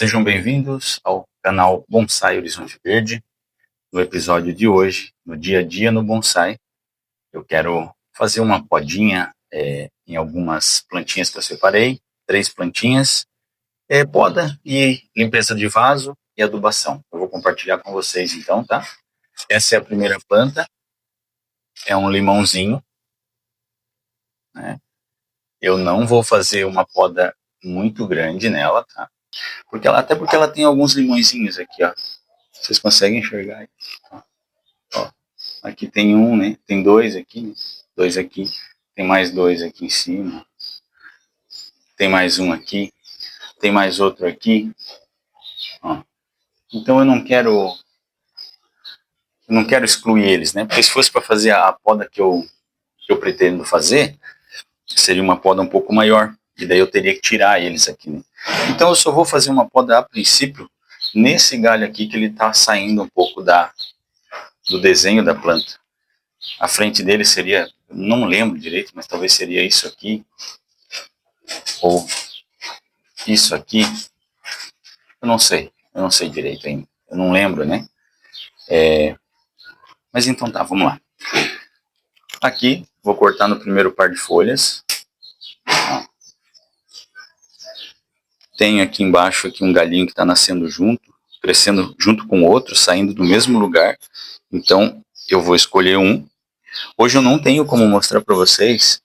Sejam bem-vindos ao canal Bonsai Horizonte Verde. No episódio de hoje, no dia a dia no bonsai, eu quero fazer uma podinha em algumas plantinhas que eu separei, 3 plantinhas, poda e limpeza de vaso e adubação. Eu vou compartilhar com vocês então, tá? Essa é a primeira planta, é um limãozinho, né? Eu não vou fazer uma poda muito grande nela, tá? Até porque ela tem alguns limõezinhos aqui, ó. Vocês conseguem enxergar? Ó, aqui tem um, né? Tem 2 aqui, né? 2 aqui. Tem mais 2 aqui em cima. Tem mais um aqui. Tem mais outro aqui. Ó. Então eu não quero excluir eles, né? Porque se fosse para fazer a poda que eu pretendo fazer, seria uma poda um pouco maior. E daí eu teria que tirar eles aqui, né? Então eu só vou fazer uma poda a princípio nesse galho aqui que ele está saindo um pouco do desenho da planta. A frente dele seria, não lembro direito, mas talvez seria isso aqui, ou isso aqui, eu não sei direito ainda, eu não lembro, né? Mas então tá, vamos lá. Aqui, vou cortar no primeiro par de folhas. Tenho aqui embaixo aqui um galhinho que está nascendo junto, crescendo junto com o outro, saindo do mesmo lugar. Então, eu vou escolher um. Hoje eu não tenho como mostrar para vocês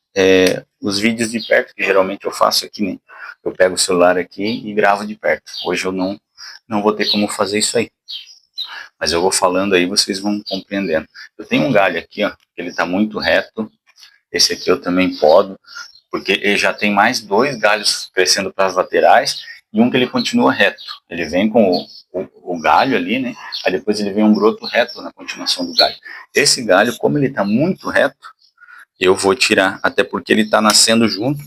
os vídeos de perto, que geralmente eu faço aqui, né? Eu pego o celular aqui e gravo de perto. Hoje eu não vou ter como fazer isso aí. Mas eu vou falando aí, vocês vão compreendendo. Eu tenho um galho aqui, ó, que ele está muito reto. Esse aqui eu também podo, porque ele já tem mais 2 galhos crescendo para as laterais e um que ele continua reto. Ele vem com o galho ali, né? Aí depois ele vem um broto reto na continuação do galho. Esse galho, como ele está muito reto, eu vou tirar, até porque ele está nascendo junto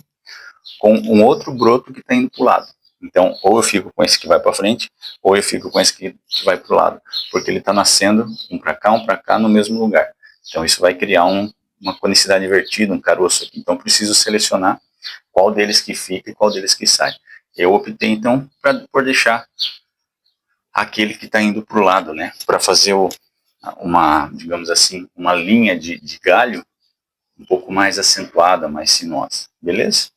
com um outro broto que está indo para o lado. Então, ou eu fico com esse que vai para frente, ou eu fico com esse que vai para o lado, porque ele está nascendo um para cá, no mesmo lugar. Então, isso vai criar uma conicidade invertida, um caroço aqui. Então, preciso selecionar qual deles que fica e qual deles que sai. Eu optei, então, por deixar aquele que está indo para o lado, né? Para fazer digamos assim, uma linha de galho um pouco mais acentuada, mais sinuosa. Beleza?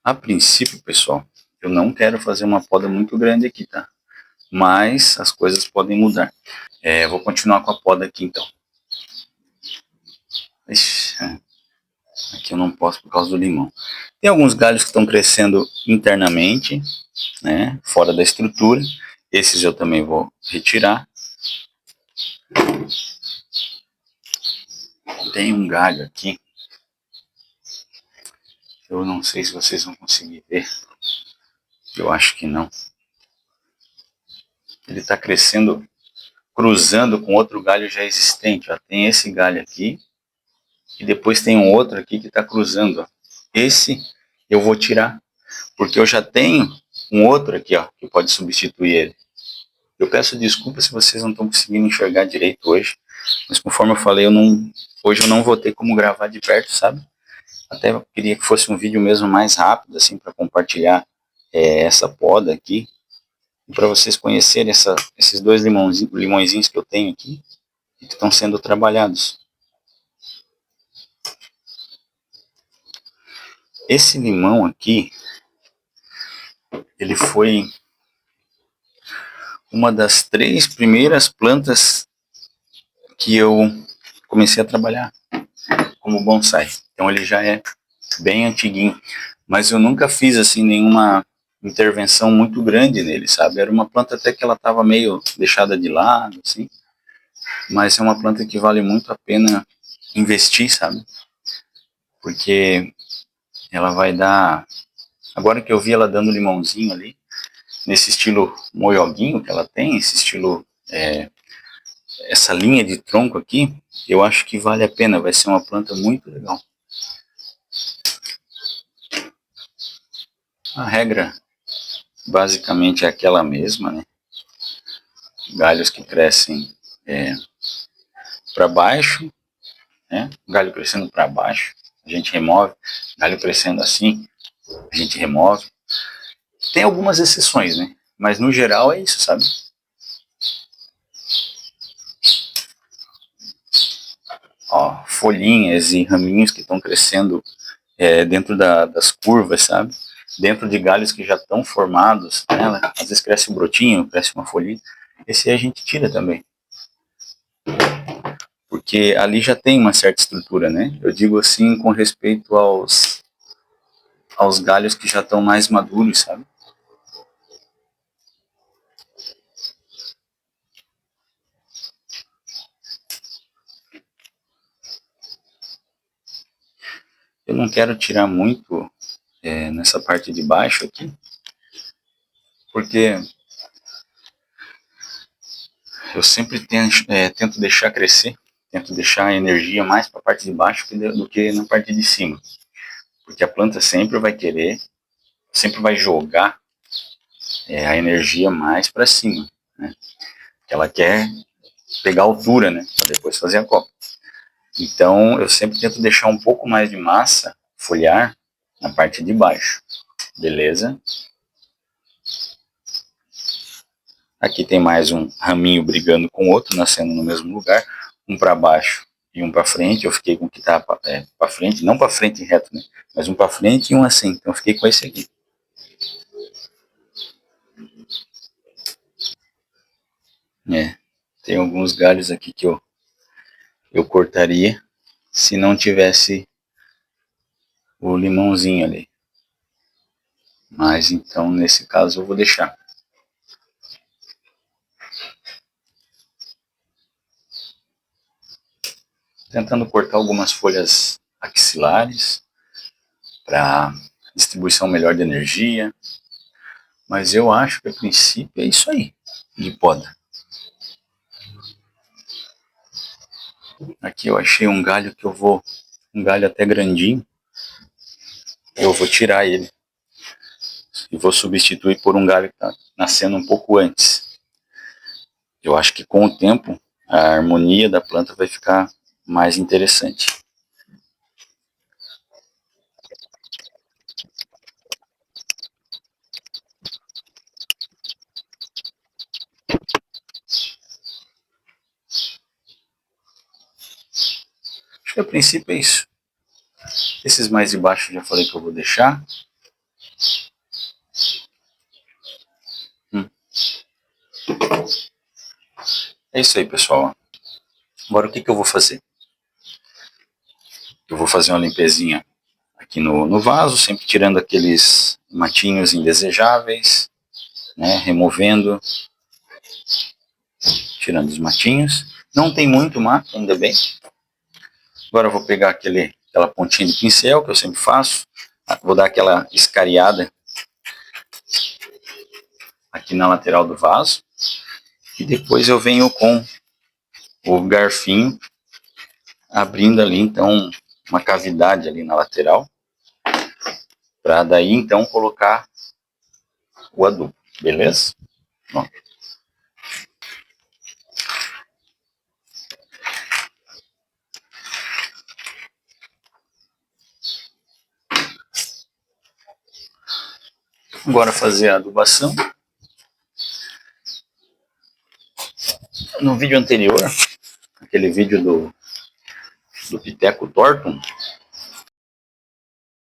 A princípio, pessoal, eu não quero fazer uma poda muito grande aqui, tá? Mas as coisas podem mudar. Vou continuar com a poda aqui, então. Ixi, aqui eu não posso por causa do limão. Tem alguns galhos que estão crescendo internamente, né? Fora da estrutura. Esses eu também vou retirar. Tem um galho aqui. Eu não sei se vocês vão conseguir ver. Eu acho que não. Ele está crescendo, cruzando com outro galho já existente. Ó. Tem esse galho aqui. E depois tem um outro aqui que está cruzando. Ó. Esse eu vou tirar. Porque eu já tenho um outro aqui, ó, que pode substituir ele. Eu peço desculpa se vocês não estão conseguindo enxergar direito hoje. Mas conforme eu falei, hoje eu não vou ter como gravar de perto, sabe? Até eu queria que fosse um vídeo mesmo mais rápido, assim, para compartilhar essa poda aqui. Para vocês conhecerem esses 2 limõezinhos que eu tenho aqui e que estão sendo trabalhados. Esse limão aqui, ele foi uma das 3 primeiras plantas que eu comecei a trabalhar como bonsai. Então ele já é bem antiguinho, mas eu nunca fiz assim nenhuma intervenção muito grande nele, sabe? Era uma planta até que ela estava meio deixada de lado, assim, mas é uma planta que vale muito a pena investir, sabe? Porque ela vai dar, agora que eu vi ela dando limãozinho ali, nesse estilo moioguinho que ela tem, esse estilo, essa linha de tronco aqui, eu acho que vale a pena, vai ser uma planta muito legal. A regra basicamente é aquela mesma, né? Galhos que crescem para baixo, né? Galho crescendo para baixo, a gente remove. Galho crescendo assim, a gente remove. Tem algumas exceções, né? Mas no geral é isso, sabe? Ó, folhinhas e raminhos que estão crescendo dentro das curvas, sabe? Dentro de galhos que já estão formados, né? Às vezes cresce um brotinho, cresce uma folhinha. Esse aí a gente tira também. Porque ali já tem uma certa estrutura, né? Eu digo assim com respeito aos galhos que já estão mais maduros, sabe? Eu não quero tirar muito nessa parte de baixo aqui, porque eu sempre tento deixar crescer, tento deixar a energia mais para a parte de baixo do que na parte de cima. Porque a planta sempre vai querer, sempre vai jogar a energia mais para cima, né? Ela quer pegar altura, né? Para depois fazer a copa. Então eu sempre tento deixar um pouco mais de massa foliar na parte de baixo, beleza? Aqui tem mais um raminho brigando com o outro, nascendo no mesmo lugar, um para baixo e um para frente. Eu fiquei com o que tá para frente, não para frente reto, né? Mas um para frente e um assim. Então eu fiquei com esse aqui. Tem alguns galhos aqui que eu cortaria se não tivesse o limãozinho ali. Mas então nesse caso eu vou deixar. Tentando cortar algumas folhas axilares para distribuição melhor de energia. Mas eu acho que a princípio é isso aí de poda. Aqui eu achei um galho um galho até grandinho. Eu vou tirar ele e vou substituir por um galho que está nascendo um pouco antes. Eu acho que com o tempo a harmonia da planta vai ficar mais interessante. Acho que a princípio é isso. Esses mais de baixo eu já falei que eu vou deixar. É isso aí, pessoal. Agora o que eu vou fazer? Eu vou fazer uma limpezinha aqui no vaso, sempre tirando aqueles matinhos indesejáveis, né? Removendo, tirando os matinhos. Não tem muito mato, ainda bem. Agora eu vou pegar aquela pontinha de pincel que eu sempre faço. Vou dar aquela escariada aqui na lateral do vaso. E depois eu venho com o garfinho abrindo ali então uma cavidade ali na lateral. Para daí então colocar o adubo, beleza? Bom. Agora fazer a adubação. No vídeo anterior, aquele vídeo do Piteco Thornton,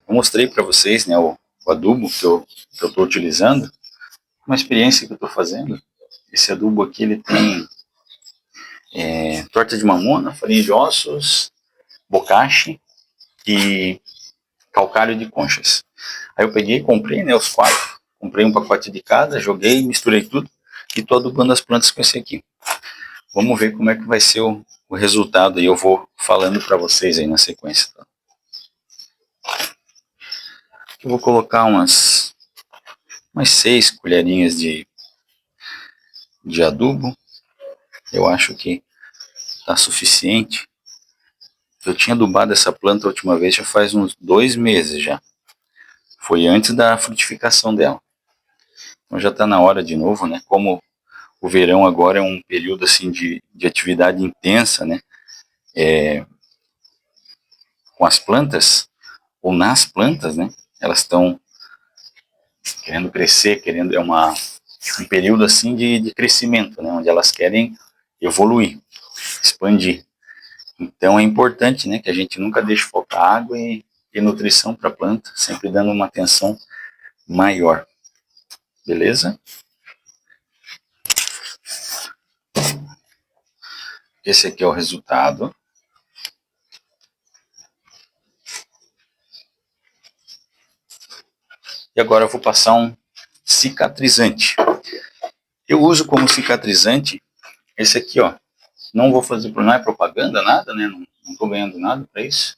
eu mostrei para vocês, né, o adubo que eu estou utilizando, uma experiência que eu estou fazendo. Esse adubo aqui ele tem torta de mamona, farinha de ossos, bocache e calcário de conchas. Aí eu peguei e comprei, né, os quatro. Comprei um pacote de cada, joguei, misturei tudo e estou adubando as plantas com esse aqui. Vamos ver como é que vai ser o resultado e eu vou falando para vocês aí na sequência. Tá? Eu vou colocar umas 6 colherinhas de adubo. Eu acho que está suficiente. Eu tinha adubado essa planta a última vez já faz uns 2 meses já. Foi antes da frutificação dela. Então já está na hora de novo, né? Como o verão agora é um período assim de atividade intensa, né? Com as plantas, ou nas plantas, né? Elas estão querendo crescer, querendo, um período assim de crescimento, né, onde elas querem evoluir, expandir. Então é importante, né, que a gente nunca deixe faltar água e nutrição para a planta, sempre dando uma atenção maior. Beleza? Esse aqui é o resultado. E agora eu vou passar um cicatrizante. Eu uso como cicatrizante esse aqui, ó. Não vou fazer, não é propaganda, nada, né? Não estou ganhando nada para isso.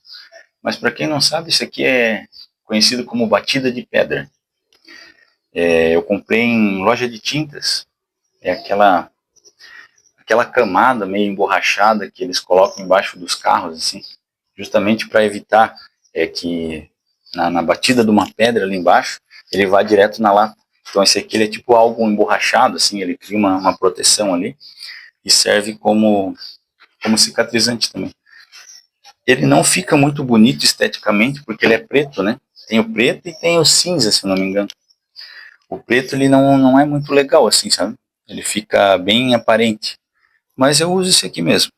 Mas para quem não sabe, isso aqui é conhecido como batida de pedra. Eu comprei em loja de tintas. É aquela camada meio emborrachada que eles colocam embaixo dos carros, assim, justamente para evitar que na batida de uma pedra ali embaixo, ele vá direto na lata. Então esse aqui ele é tipo algo emborrachado, assim, ele cria uma proteção ali e serve como cicatrizante também. Ele não fica muito bonito esteticamente, porque ele é preto, né? Tem o preto e tem o cinza, se eu não me engano. O preto ele não é muito legal assim, sabe? Ele fica bem aparente. Mas eu uso esse aqui mesmo.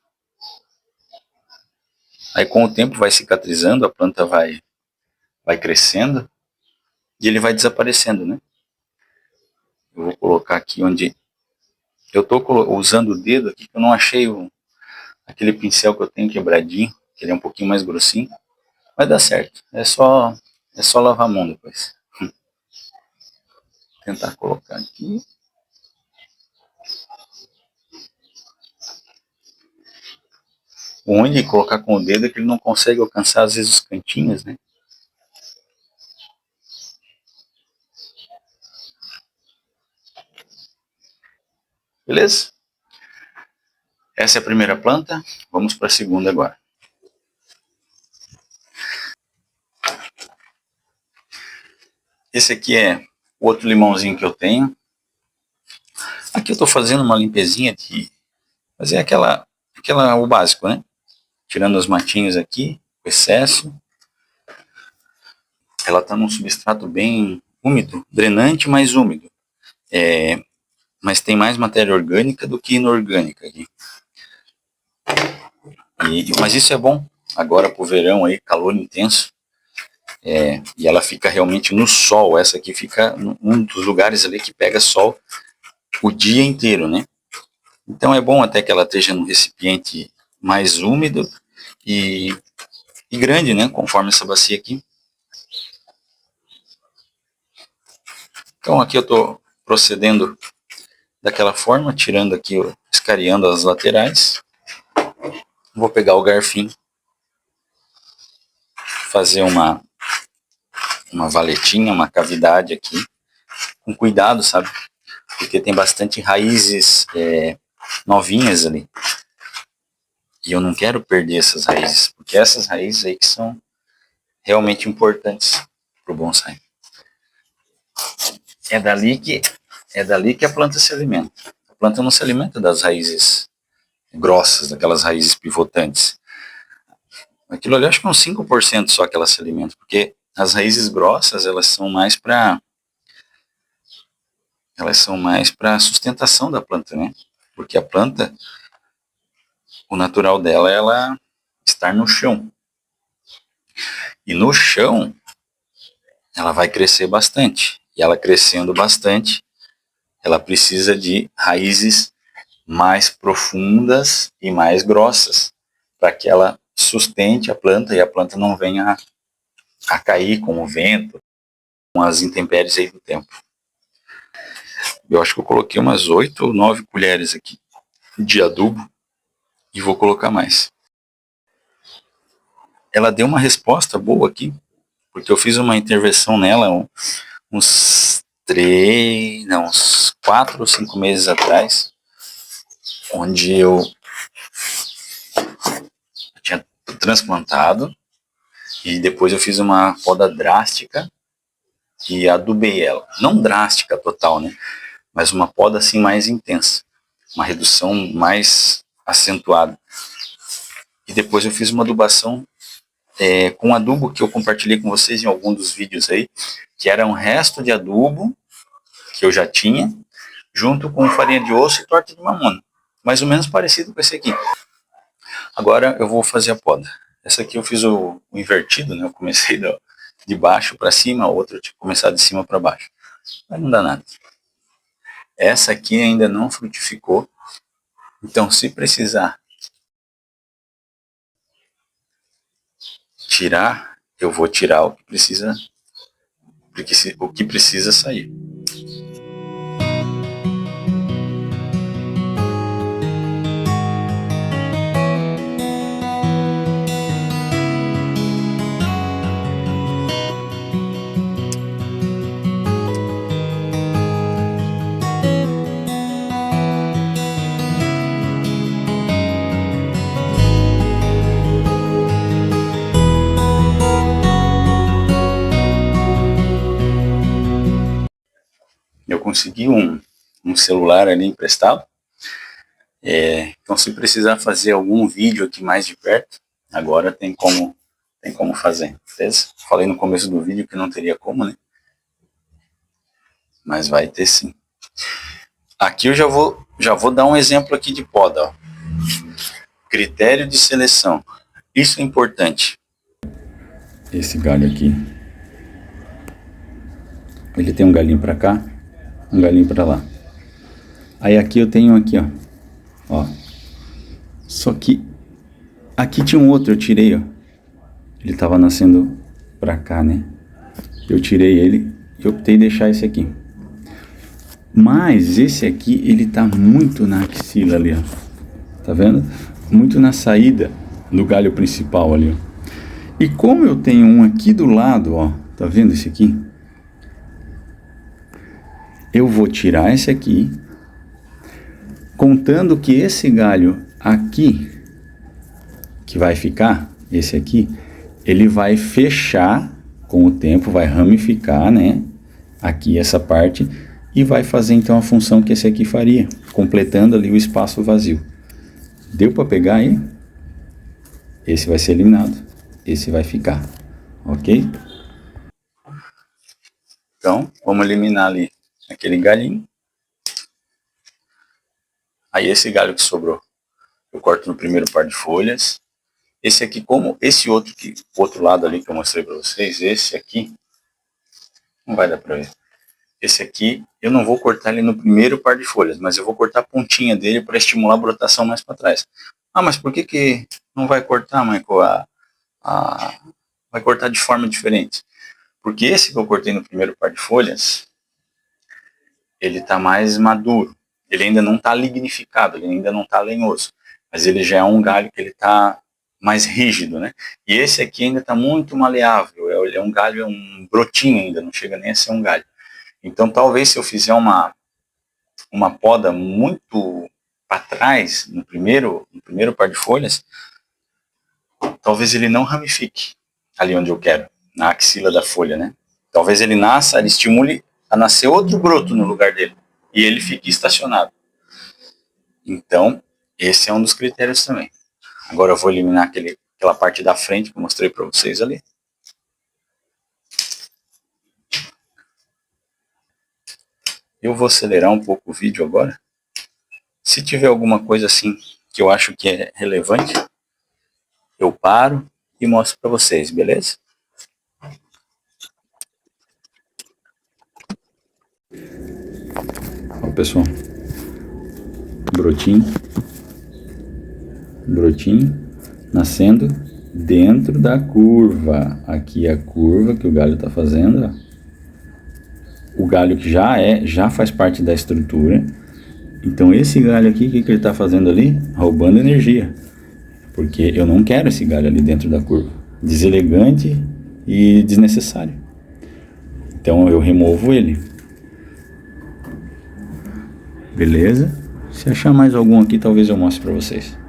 Aí com o tempo vai cicatrizando, a planta vai crescendo e ele vai desaparecendo, né? Eu vou colocar aqui onde eu estou usando o dedo aqui, que eu não achei aquele pincel que eu tenho quebradinho, que ele é um pouquinho mais grossinho. Vai dar certo, é só lavar a mão depois. Tentar colocar aqui. O ruim de colocar com o dedo é que ele não consegue alcançar às vezes os cantinhos, né? Beleza? Essa é a primeira planta, vamos para a segunda agora. Esse aqui é o outro limãozinho que eu tenho. Aqui eu estou fazendo uma limpezinha de fazer o básico, né? Tirando os matinhos aqui, o excesso. Ela está num substrato bem úmido, drenante, mas úmido. Mas tem mais matéria orgânica do que inorgânica aqui. Mas isso é bom agora para o verão aí, calor intenso. E ela fica realmente no sol. Essa aqui fica num dos lugares ali que pega sol o dia inteiro, né? Então é bom até que ela esteja num recipiente mais úmido e grande, né? Conforme essa bacia aqui. Então aqui eu estou procedendo daquela forma, tirando aqui, escariando as laterais. Vou pegar o garfinho, fazer uma valetinha, uma cavidade aqui, com cuidado, sabe? Porque tem bastante raízes novinhas ali. E eu não quero perder essas raízes, porque essas raízes aí que são realmente importantes para o bonsai. É dali que a planta se alimenta. A planta não se alimenta das raízes grossas, daquelas raízes pivotantes. Aquilo ali, acho que é uns 5% só que ela se alimenta, porque as raízes grossas, elas são mais para sustentação da planta, né? Porque a planta, o natural dela é ela estar no chão. E no chão, ela vai crescer bastante. E ela crescendo bastante, ela precisa de raízes mais profundas e mais grossas, para que ela sustente a planta e a planta não venha a cair com o vento, com as intempéries aí do tempo. Eu acho que eu coloquei umas 8 ou 9 colheres aqui de adubo e vou colocar mais. Ela deu uma resposta boa aqui, porque eu fiz uma intervenção nela uns 4 ou 5 meses atrás, onde eu tinha transplantado e depois eu fiz uma poda drástica e adubei ela. Não drástica total, né? Mas uma poda assim mais intensa, uma redução mais acentuada. E depois eu fiz uma adubação com adubo que eu compartilhei com vocês em algum dos vídeos aí, que era um resto de adubo que eu já tinha, junto com farinha de osso e torta de mamona. Mais ou menos parecido com esse aqui. Agora eu vou fazer a poda. Essa aqui eu fiz o invertido, né? Eu comecei de baixo para cima, a outra eu tinha começado de cima para baixo. Mas não dá nada. Essa aqui ainda não frutificou. Então, se precisar tirar, eu vou tirar o que precisa, o que precisa sair. Eu consegui um celular ali emprestado, então se precisar fazer algum vídeo aqui mais de perto, agora tem como fazer, beleza? Falei no começo do vídeo que não teria como, né? Mas vai ter sim. Aqui eu já vou dar um exemplo aqui de poda, ó. Critério de seleção, isso é importante. Esse galho aqui, ele tem um galinho para cá, um galinho para lá. Aí aqui eu tenho aqui, ó. Só que aqui tinha um outro, eu tirei, ó. Ele tava nascendo para cá, né? Eu tirei ele e optei em deixar esse aqui. Mas esse aqui, ele tá muito na axila ali, ó. Tá vendo? Muito na saída do galho principal ali, ó. E como eu tenho um aqui do lado, ó. Tá vendo esse aqui? Eu vou tirar esse aqui, contando que esse galho aqui, que vai ficar, esse aqui, ele vai fechar com o tempo, vai ramificar, né? Aqui essa parte, e vai fazer então a função que esse aqui faria, completando ali o espaço vazio. Deu para pegar aí? Esse vai ser eliminado, esse vai ficar, ok? Então, vamos eliminar ali aquele galinho. Aí esse galho que sobrou, eu corto no primeiro par de folhas. Esse aqui, como esse outro que, o outro lado ali que eu mostrei para vocês, esse aqui, não vai dar para ver. Esse aqui, eu não vou cortar ele no primeiro par de folhas, mas eu vou cortar a pontinha dele para estimular a brotação mais para trás. Ah, mas por que não vai cortar, Michael? Vai cortar de forma diferente. Porque esse que eu cortei no primeiro par de folhas, ele está mais maduro. Ele ainda não está lignificado, ele ainda não está lenhoso. Mas ele já é um galho que ele está mais rígido, né? E esse aqui ainda está muito maleável. Ele é um galho, um brotinho ainda, não chega nem a ser um galho. Então talvez se eu fizer uma poda muito para trás, no primeiro par de folhas, talvez ele não ramifique ali onde eu quero, na axila da folha, né? Talvez ele nasça, ele estimule a nascer outro broto no lugar dele, e ele fique estacionado. Então, esse é um dos critérios também. Agora eu vou eliminar aquela parte da frente que eu mostrei para vocês ali. Eu vou acelerar um pouco o vídeo agora. Se tiver alguma coisa assim que eu acho que é relevante, eu paro e mostro para vocês, beleza? Ó, pessoal, brotinho nascendo dentro da curva. Aqui é a curva que o galho está fazendo, ó. O galho que já faz parte da estrutura. Então esse galho aqui, o que ele está fazendo ali? Roubando energia. Porque eu não quero esse galho ali dentro da curva. Deselegante e desnecessário. Então eu removo ele. Beleza? Se achar mais algum aqui, talvez eu mostre para vocês.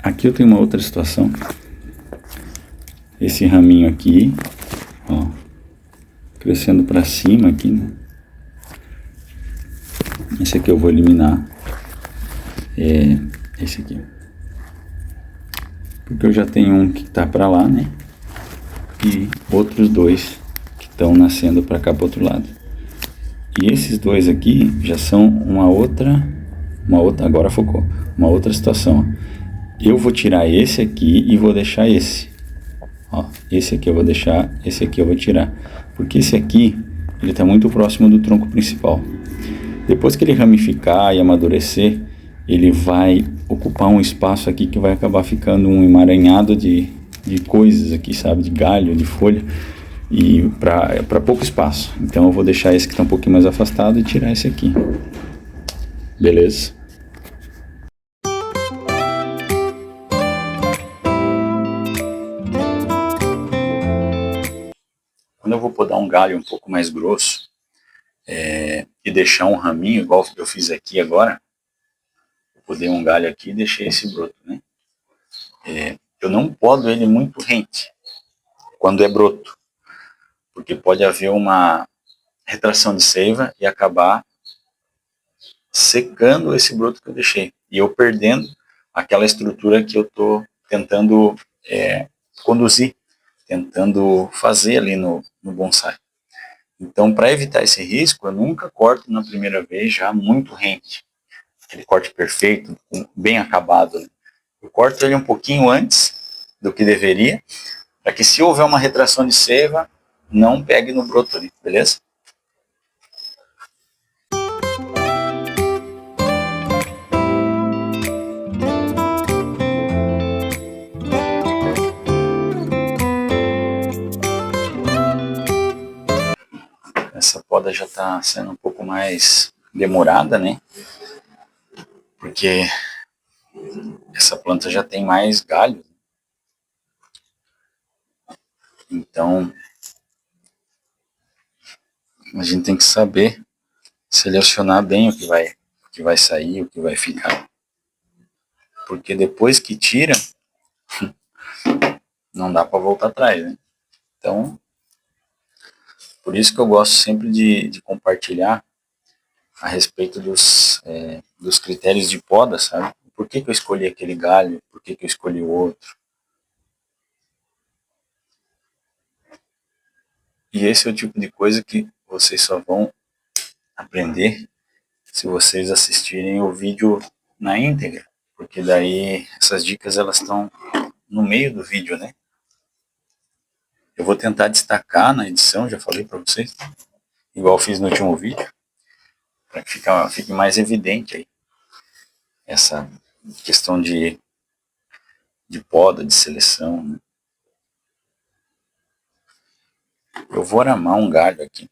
Aqui eu tenho uma outra situação. Esse raminho aqui, ó, crescendo para cima aqui, né? Esse aqui eu vou eliminar. Esse aqui. Porque eu já tenho um que tá para lá, né? E outros dois que estão nascendo para cá para outro lado. E esses dois aqui já são uma outra, agora focou, uma outra situação. Eu vou tirar esse aqui e vou deixar esse. Ó, esse aqui eu vou deixar, esse aqui eu vou tirar. Porque esse aqui, ele está muito próximo do tronco principal. Depois que ele ramificar e amadurecer, ele vai ocupar um espaço aqui que vai acabar ficando um emaranhado de coisas aqui, sabe? De galho, de folha. E para pouco espaço. Então eu vou deixar esse que está um pouquinho mais afastado e tirar esse aqui. Beleza? Quando eu vou podar um galho um pouco mais grosso e deixar um raminho, igual eu fiz aqui agora, eu podei um galho aqui e deixei esse broto, né? Eu não podo ele muito rente quando é broto, porque pode haver uma retração de seiva e acabar secando esse broto que eu deixei. E eu perdendo aquela estrutura que eu estou tentando conduzir, tentando fazer ali no bonsai. Então, para evitar esse risco, eu nunca corto na primeira vez já muito rente. Aquele corte perfeito, bem acabado. Né? Eu corto ele um pouquinho antes do que deveria, para que se houver uma retração de seiva, não pegue no broto ali, beleza? Essa poda já está sendo um pouco mais demorada, né? Porque essa planta já tem mais galho. Então, a gente tem que saber selecionar bem o que vai sair, o que vai ficar. Porque depois que tira, não dá para voltar atrás, né? Então, por isso que eu gosto sempre de compartilhar a respeito dos critérios de poda, sabe? Por que eu escolhi aquele galho? Por que eu escolhi o outro? E esse é o tipo de coisa que vocês só vão aprender se vocês assistirem o vídeo na íntegra. Porque daí essas dicas elas estão no meio do vídeo, né? Eu vou tentar destacar na edição, já falei para vocês, igual fiz no último vídeo, para que fique mais evidente aí essa questão de poda, de seleção. Né? Eu vou aramar um galho aqui,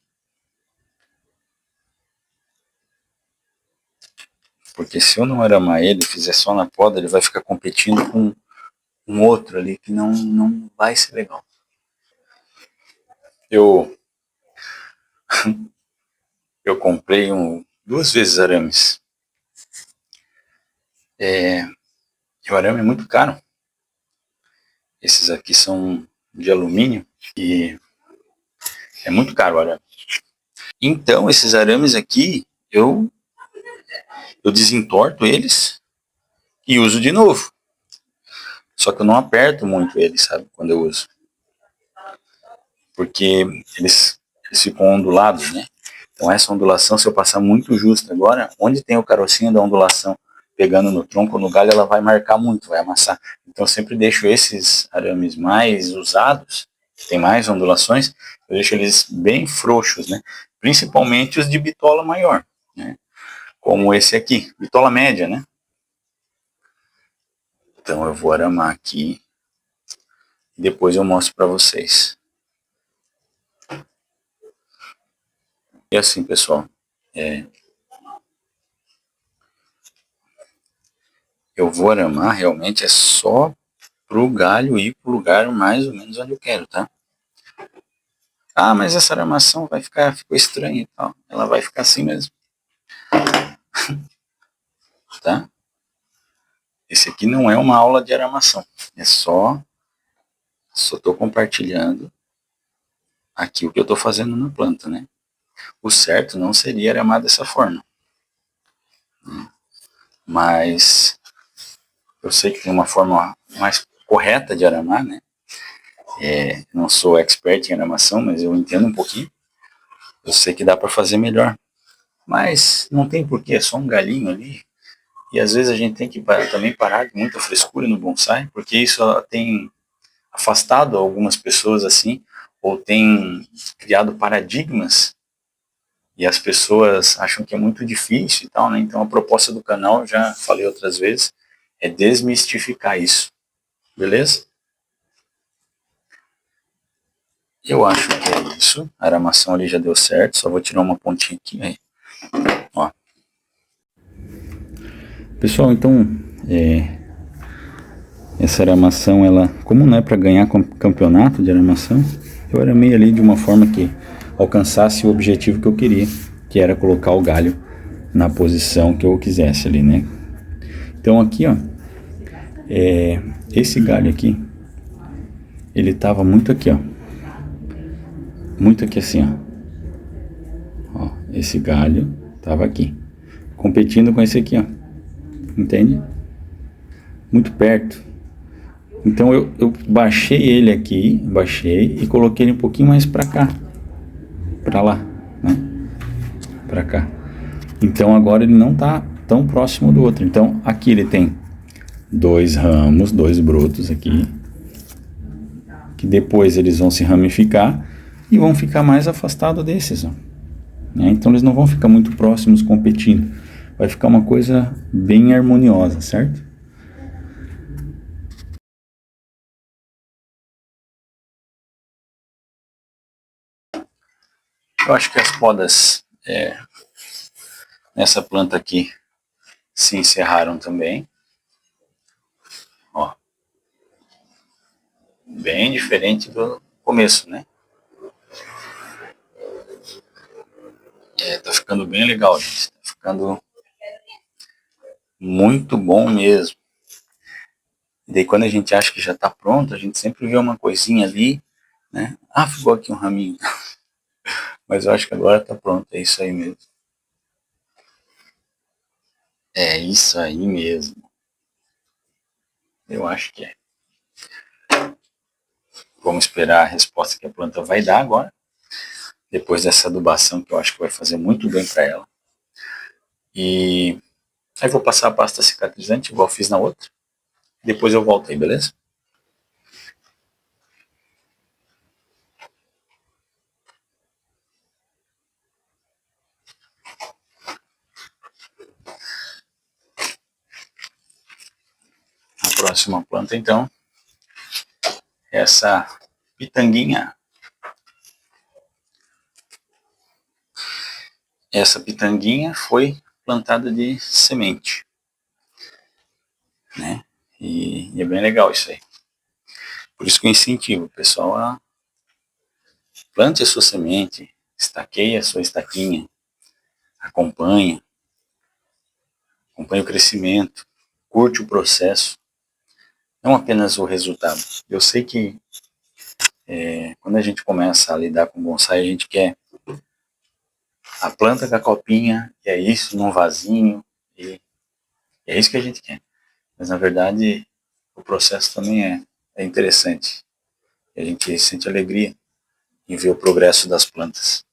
porque se eu não aramar ele, fizer só na poda, ele vai ficar competindo com um outro ali que não vai ser legal. Eu comprei duas vezes arames. O arame é muito caro. Esses aqui são de alumínio e é muito caro o arame. Então, esses arames aqui, eu desentorto eles e uso de novo. Só que eu não aperto muito eles, sabe, quando eu uso. Porque eles ficam ondulados, né? Então essa ondulação, se eu passar muito justo agora, onde tem o carocinho da ondulação pegando no tronco ou no galho, ela vai marcar muito, vai amassar. Então eu sempre deixo esses arames mais usados, que tem mais ondulações, eu deixo eles bem frouxos, né? Principalmente os de bitola maior, né? Como esse aqui, bitola média, né? Então eu vou aramar aqui e depois eu mostro para vocês. E assim, pessoal, eu vou aramar realmente é só pro galho ir pro lugar mais ou menos onde eu quero, tá? Ah, mas essa aramação ficou estranha e tal. Ela vai ficar assim mesmo, tá? Esse aqui não é uma aula de aramação, é só tô compartilhando aqui o que eu estou fazendo na planta, né? O certo não seria aramar dessa forma, mas eu sei que tem uma forma mais correta de aramar, né? Não sou expert em aramação, mas eu entendo um pouquinho. Eu sei que dá para fazer melhor, mas não tem porquê, é só um galinho ali. E às vezes a gente tem que também parar de muita frescura no bonsai, porque isso tem afastado algumas pessoas assim, ou tem criado paradigmas, e as pessoas acham que é muito difícil e tal, né? Então a proposta do canal, já falei outras vezes, é desmistificar isso, beleza? Eu acho que é isso, a aramação ali já deu certo, só vou tirar uma pontinha aqui, aí. Ó. Pessoal, então, essa aramação, ela, como não é para ganhar campeonato de aramação, eu aramei ali de uma forma que alcançasse o objetivo que eu queria, que era colocar o galho na posição que eu quisesse ali, né? Então aqui, ó, esse galho aqui, ele tava muito aqui, ó, muito aqui assim, ó, esse galho tava aqui, competindo com esse aqui, ó, entende? Muito perto. Então eu baixei ele aqui, baixei e coloquei ele um pouquinho mais para cá, para lá, né? Para cá. Então agora ele não tá tão próximo do outro. Então aqui ele tem dois ramos, dois brotos aqui, que depois eles vão se ramificar e vão ficar mais afastados desses, ó. Então eles não vão ficar muito próximos competindo. Vai ficar uma coisa bem harmoniosa, certo? Eu acho que as podas nessa planta aqui se encerraram também. Ó, bem diferente do começo, né? Tá ficando bem legal, gente. Tá ficando muito bom mesmo. E daí quando a gente acha que já tá pronto, a gente sempre vê uma coisinha ali, né? Ah, ficou aqui um raminho. Mas eu acho que agora tá pronto, é isso aí mesmo. É isso aí mesmo. Eu acho que é. Vamos esperar a resposta que a planta vai dar agora. Depois dessa adubação que eu acho que vai fazer muito bem para ela. E aí vou passar a pasta cicatrizante, igual fiz na outra. Depois eu volto aí, beleza? A próxima planta, então, é essa pitanguinha. Essa pitanguinha foi plantada de semente, né? E é bem legal isso aí. Por isso que eu incentivo o pessoal a plante a sua semente, estaqueie a sua estaquinha, acompanhe o crescimento, curte o processo, não apenas o resultado. Eu sei que quando a gente começa a lidar com bonsai, a gente quer a planta com a copinha, e é isso, num vasinho, e é isso que a gente quer. Mas na verdade, o processo também é interessante. A gente sente alegria em ver o progresso das plantas.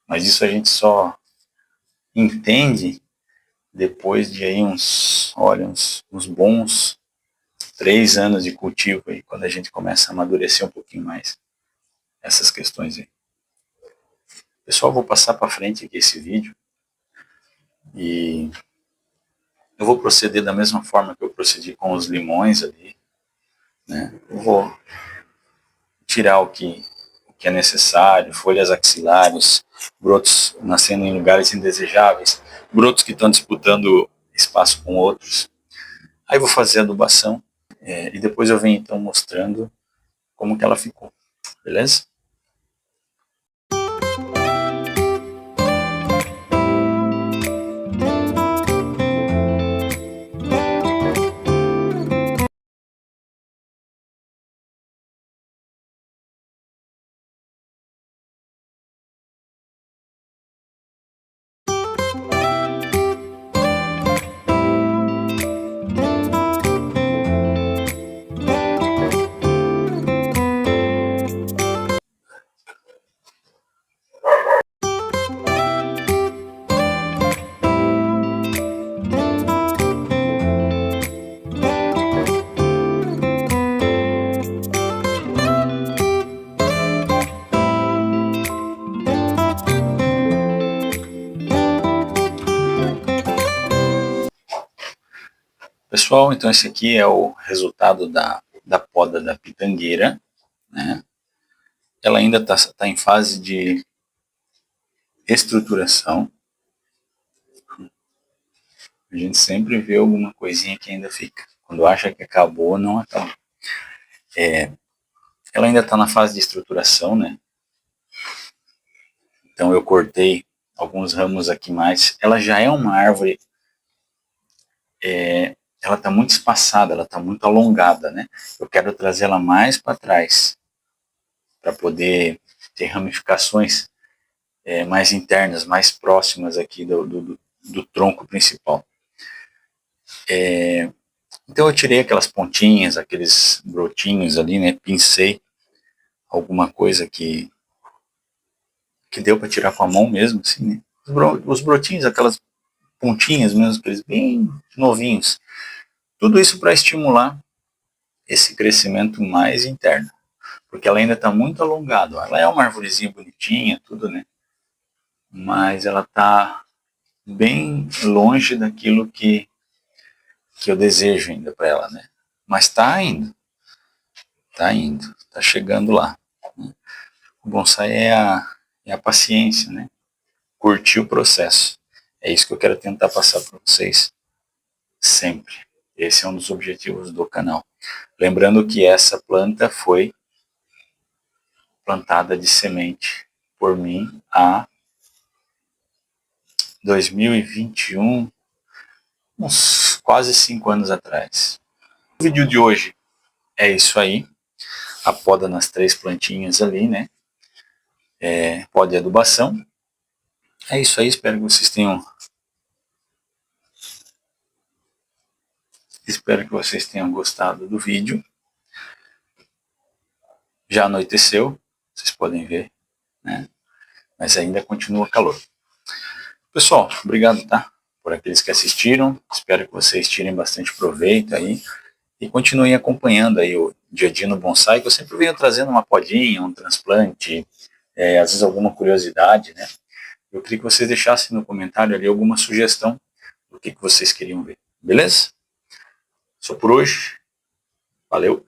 Mas isso a gente só entende depois de aí uns bons 3 anos de cultivo aí, quando a gente começa a amadurecer um pouquinho mais essas questões aí. Pessoal, vou passar para frente aqui esse vídeo e eu vou proceder da mesma forma que eu procedi com os limões ali, né? Eu vou tirar o que é necessário, folhas axilares, brotos nascendo em lugares indesejáveis, brotos que estão disputando espaço com outros. Aí vou fazer a adubação e depois eu venho então mostrando como que ela ficou, beleza? Pessoal, então esse aqui é o resultado da poda da pitangueira, né? Ela ainda está em fase de estruturação. A gente sempre vê alguma coisinha que ainda fica. Quando acha que acabou, não acabou. Ela ainda está na fase de estruturação, né? Então eu cortei alguns ramos aqui mais. Ela já é uma árvore, ela está muito espaçada, ela está muito alongada, né? Eu quero trazer ela mais para trás, para poder ter ramificações mais internas, mais próximas aqui do tronco principal. Então eu tirei aquelas pontinhas, aqueles brotinhos ali, né? Pincei alguma coisa que deu para tirar com a mão mesmo, assim, né? Os brotinhos, aquelas pontinhas mesmo, aqueles bem novinhos. Tudo isso para estimular esse crescimento mais interno, porque ela ainda está muito alongada. Ela é uma arvorezinha bonitinha, tudo, né? Mas ela está bem longe daquilo que eu desejo ainda para ela, né? Mas está indo, está chegando lá. O bonsai é a paciência, né? Curtir o processo. É isso que eu quero tentar passar para vocês sempre. Esse é um dos objetivos do canal. Lembrando que essa planta foi plantada de semente por mim há 2021, uns quase 5 anos atrás. O vídeo de hoje é isso aí. A poda nas 3 plantinhas ali, né? Poda de adubação. É isso aí, espero que vocês tenham gostado do vídeo. Já anoiteceu, vocês podem ver, né? Mas ainda continua calor. Pessoal, obrigado, tá? Por aqueles que assistiram. Espero que vocês tirem bastante proveito aí e continuem acompanhando aí o Dia a Dia no Bonsai, que eu sempre venho trazendo uma podinha, um transplante, às vezes alguma curiosidade, né? Eu queria que vocês deixassem no comentário ali alguma sugestão do que vocês queriam ver. Beleza? Só por hoje. Valeu!